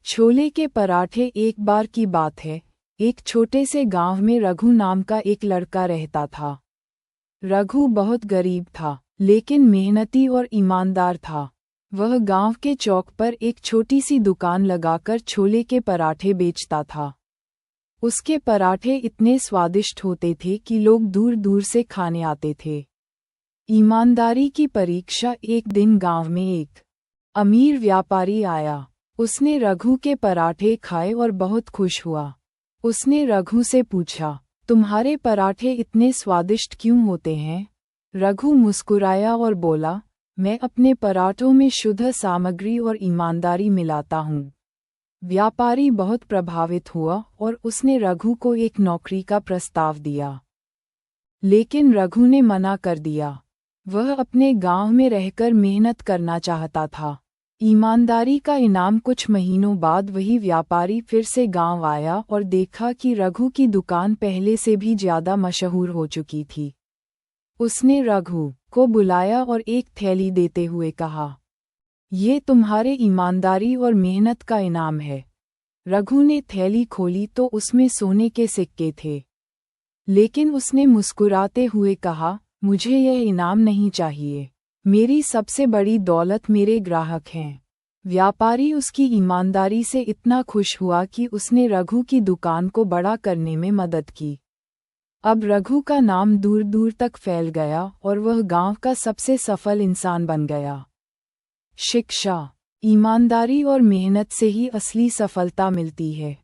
छोले के पराठे। एक बार की बात है, एक छोटे से गांव में रघु नाम का एक लड़का रहता था। रघु बहुत गरीब था, लेकिन मेहनती और ईमानदार था। वह गांव के चौक पर एक छोटी सी दुकान लगाकर छोले के पराठे बेचता था। उसके पराठे इतने स्वादिष्ट होते थे कि लोग दूर दूर से खाने आते थे। ईमानदारी की परीक्षा। एक दिन गांव में एक अमीर व्यापारी आया। उसने रघु के पराठे खाए और बहुत खुश हुआ। उसने रघु से पूछा, तुम्हारे पराठे इतने स्वादिष्ट क्यों होते हैं? रघु मुस्कुराया और बोला, मैं अपने पराठों में शुद्ध सामग्री और ईमानदारी मिलाता हूँ। व्यापारी बहुत प्रभावित हुआ और उसने रघु को एक नौकरी का प्रस्ताव दिया। लेकिन रघु ने मना कर दिया। वह अपने गांव में रहकर मेहनत करना चाहता था। ईमानदारी का इनाम। कुछ महीनों बाद वही व्यापारी फिर से गांव आया और देखा कि रघु की दुकान पहले से भी ज्यादा मशहूर हो चुकी थी। उसने रघु को बुलाया और एक थैली देते हुए कहा, ये तुम्हारे ईमानदारी और मेहनत का इनाम है। रघु ने थैली खोली तो उसमें सोने के सिक्के थे। लेकिन उसने मुस्कुराते हुए कहा, मुझे यह इनाम नहीं चाहिए। मेरी सबसे बड़ी दौलत मेरे ग्राहक हैं। व्यापारी उसकी ईमानदारी से इतना खुश हुआ कि उसने रघु की दुकान को बड़ा करने में मदद की। अब रघु का नाम दूर दूर तक फैल गया और वह गांव का सबसे सफल इंसान बन गया। शिक्षा। ईमानदारी और मेहनत से ही असली सफलता मिलती है।